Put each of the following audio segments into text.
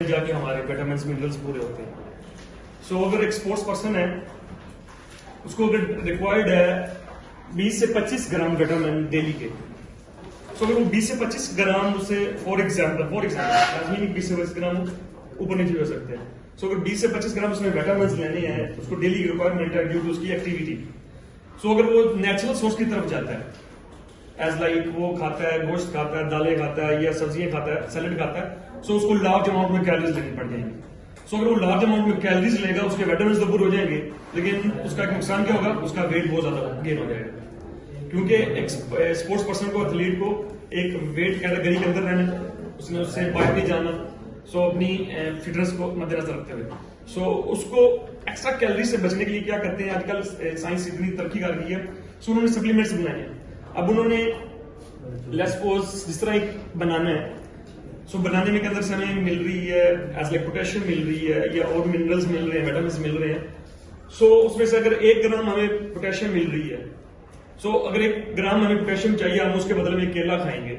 تب جا کے ہمارے وٹامنس منرلس پورے ہوتے ہیں. سو اگر ایک اسپورٹس پرسن ہے اس کو اگر ریکوائرڈ ہے 20 سے 25 گرام وٹامن ڈیلی کے, سو اگر وہ 20 سے 25 گرام اسے فور ایگزامپل 20 سے 25 گرام اوپر نیچے ہو سکتے ہیں. سو اگر 20 سے 25 گرام اس میں وٹامنس لینے ہیں اس کو ڈیلی کی ریکوائرمنٹ ہے ڈیو ٹو اس کی ایکٹیویٹی. سو اگر وہ نیچرل سورس کی طرف جاتا ہے ایز لائک وہ کھاتا ہے گوشت کھاتا ہے دالیں کھاتا ہے یا سبزیاں کھاتا ہے سیلڈ کھاتا ہے, سو اس کو لارج اماؤنٹ میں کیلریز لینی پڑ جائیں گی. سو اگر وہ لارج اماؤنٹ میں کیلریز لے گا اس کے وٹامنس تو پورے ہو جائیں گے, لیکن اس کا ایک نقصان کیا ہوگا, اس کا ویٹ بہت زیادہ گین ہو جائے گا. کیونکہ ایک اسپورٹس پرسن کو ایتھلیٹ کو ایک ویٹ کیٹیگری کے اندر رہنا, اس نے اس سے باہر نہیں جانا, سو اپنی فٹنس کو مد نظر رکھتے ہوئے. سو اس کو ایکسٹرا کیلریز سے بچنے کے لیے کیا کرتے ہیں, آج کل سائنس اتنی ترقی کر گئی ہے, سو انہوں نے سپلیمنٹس بنائے ہیں. اب انہوں نے لیٹس سپوز جس طرح ایک بنانا ہے, سو بنانے میں کے اندر سے ہمیں مل رہی ہے ایز لائک پوٹیشیم مل رہی ہے یا اور منرلز مل رہے ہیں وٹامنس مل رہے ہیں. سو اس میں سے اگر 1 گرام ہمیں پوٹیشیم مل رہی ہے, سو اگر 1 گرام ہمیں پوٹیشیم چاہیے ہم اس کے بدلے میں کیلا کھائیں گے,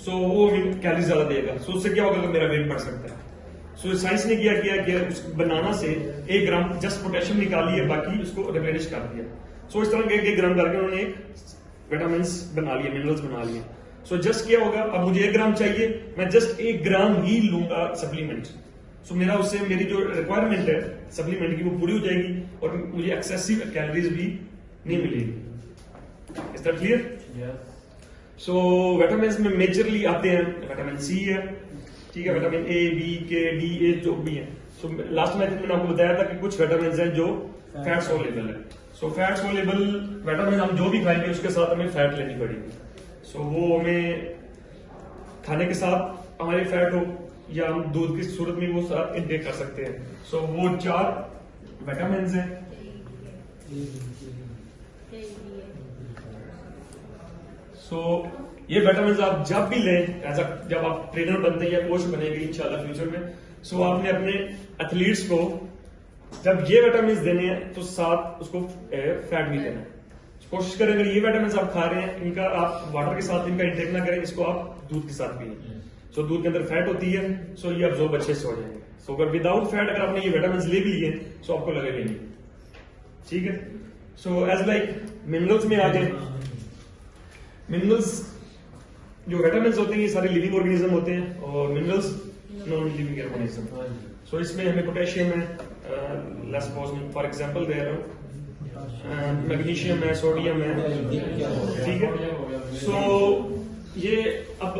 سو وہ کیلری زیادہ دے گا. سو اس سے کیا ہوگا کہ میرا ویٹ بڑھ سکتا ہے. سو سائنس نے کیا کہ اس بنانا سے 1 گرام جسٹ پوٹیشیم نکالی ہے, باقی اس کو ریپلینش کر دیا. سو اس طرح کے 1 گرام کر کے انہوں نے ایک وٹامنس بنا لیے, منرلز بنا لیے. سو جسٹ کیا ہوگا, اب مجھے 1 گرام چاہیے, میں جسٹ 1 گرام ہی لوں گا سپلیمنٹ. سو میرا اس سے میری جو ریکوائرمنٹ ہے سپلیمنٹ کی وہ پوری ہو جائے گی اور مجھے ایکسیسو کیلریز بھی نہیں ملے گی. Is that clear? So vitamins میں میجرلی آتے ہیں وٹامن سی ہے, ٹھیک ہے, وٹامن اے بی کے ڈی اے جو بھی ہیں. سو لاسٹ میں نے آپ کو بتایا تھا کہ کچھ وٹامنس ہیں جو فیٹ سولوبل ہے. سو فیٹ سولوبل وٹامن ہم جو بھی کھائیں گے اس کے ساتھ ہمیں فیٹ لینی پڑے گی. سو وہ ہمیں کھانے کے ساتھ ہماری فیٹ ہو یا ہم دودھ کی صورت میں وہ ساتھ انٹیک کر سکتے ہیں. سو وہ 4 وٹامنس ہیں. سو یہ وٹامنس آپ جب بھی لیں جب آپ ٹرینر بنتے ہیں یا کوچ بنے گے انشاءاللہ فیوچر میں, سو آپ نے اپنے ایتھلیٹس کو جب یہ وٹامنس دینے ہیں تو ساتھ اس کو فیٹ بھی دینا ہے. کوشش کریں اگر یہ وٹامنس آپ کھا رہے ہیں ان کا آپ واٹر کے ساتھ ان کا انٹیک نہ کریں, اس کو آپ دودھ کے ساتھ پئیں. سو دودھ کے اندر فیٹ ہوتی ہے, سو یہ ابزورب اچھے سے ہو جائیں گے. سو اگر وداؤٹ فیٹ اگر آپ نے یہ وٹامنس لے بھی لیے سو آپ کو لگے گا نہیں, ٹھیک ہے. سو ایز لائک منرلس میں آ جائیں. منرلس جو وٹامنس ہوتے ہیں یہ سارے لیونگ آرگینزم ہوتے ہیں اور منرلس نان لیونگ آرگینزم. سو اس میں ہمیں پوٹیشیم ہے, فار ایگزامپل دے رہا ہوں, میگنیشیم ہے, سوڈیم ہے, ٹھیک ہے. سو یہ اب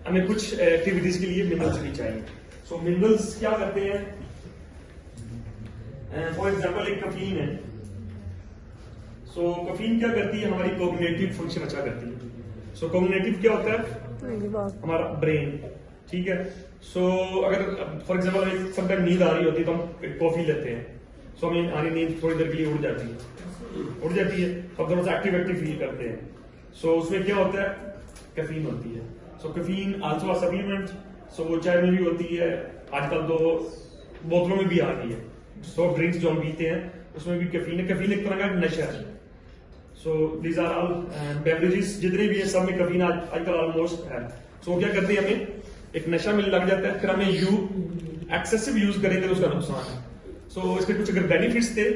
ہمیں کچھ ایکٹیویٹیز کے لیے منرلس بھی چاہیے. سو منرلس کیا کرتے ہیں, فار ایگزامپل ایک کافین ہے. سو کافین کیا کرتی ہے, ہماری کوگنیٹو فنکشن اچھا کرتی ہے. سو کوگنیٹو کیا ہوتا ہے, ہمارا برین, ٹھیک ہے. سو اگر فار ایگزامپل ہمیں سم ٹائم نیند آ رہی ہوتی ہے تو ہم کافی لیتے ہیں, سو ہمیں آنی نیند تھوڑی دیر کے لیے اڑ جاتی ہے, تو تھوڑا سا ایکٹیو فیل کرتے ہیں. سو اس میں کیا ہوتا ہے, کیفین ہوتی ہے. سو کیفین آلسو ا سپلیمنٹ. سو وہ چائے میں بھی ہوتی ہے, آج کل تو بوتلوں میں بھی آ گئی ہے. سافٹ ڈرنکس جو ہم پیتے ہیں اس میں بھی کیفین ہے. کیفین ایک طرح کا نشہ ہے. So these are all beverages جتنے بھی ہیں سب میں کیفین آج کل آلموسٹ ہے. سو کیا کرتے ہیں, ہمیں ایک نشہ میں لگ جاتا ہے, پھر ہمیں ایکسیسو یوز کریں گے تو اس کا نقصان ہے. سو اس کے کچھ اگر بینیفٹس تھے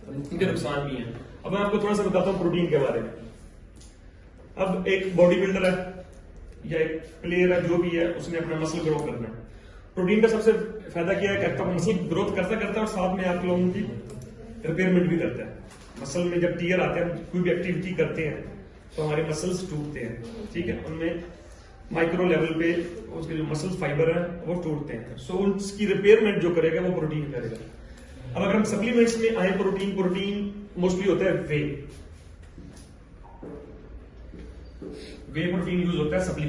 ان کے نقصان بھی ہیں. اب میں آپ کو تھوڑا سا بتاتا ہوں پروٹین کے بارے میں. اب ایک باڈی بلڈر ہے یا ایک پلیئر ہے جو بھی ہے, اس نے اپنا مسل گرو کرنا ہے. پروٹین کا سب سے فائدہ کیا ہے کہ آپ کا مسل گروتھ کرتا ہے اور ساتھ میں آپ لوگوں کی ریپیئرمنٹ بھی کرتا ہے. مسل میں جب ٹیئر آتے ہیں, کوئی بھی ایکٹیویٹی کرتے ہیں تو ہمارے مسلس ٹوٹتے ہیں, ٹھیک ہے. ان میں مائکرو لیول پہ اس کے جو مسل فائبر ہیں وہ ٹوٹتے ہیں. سو اس کی ریپیئرمنٹ جو کرے گا وہ پروٹین کرے گا. اب اگر ہم سپلیمنٹس میں آئیں, پروٹین موسٹلی ہوتا ہے وے پروٹین یوز ہوتا ہے سپلیمنٹ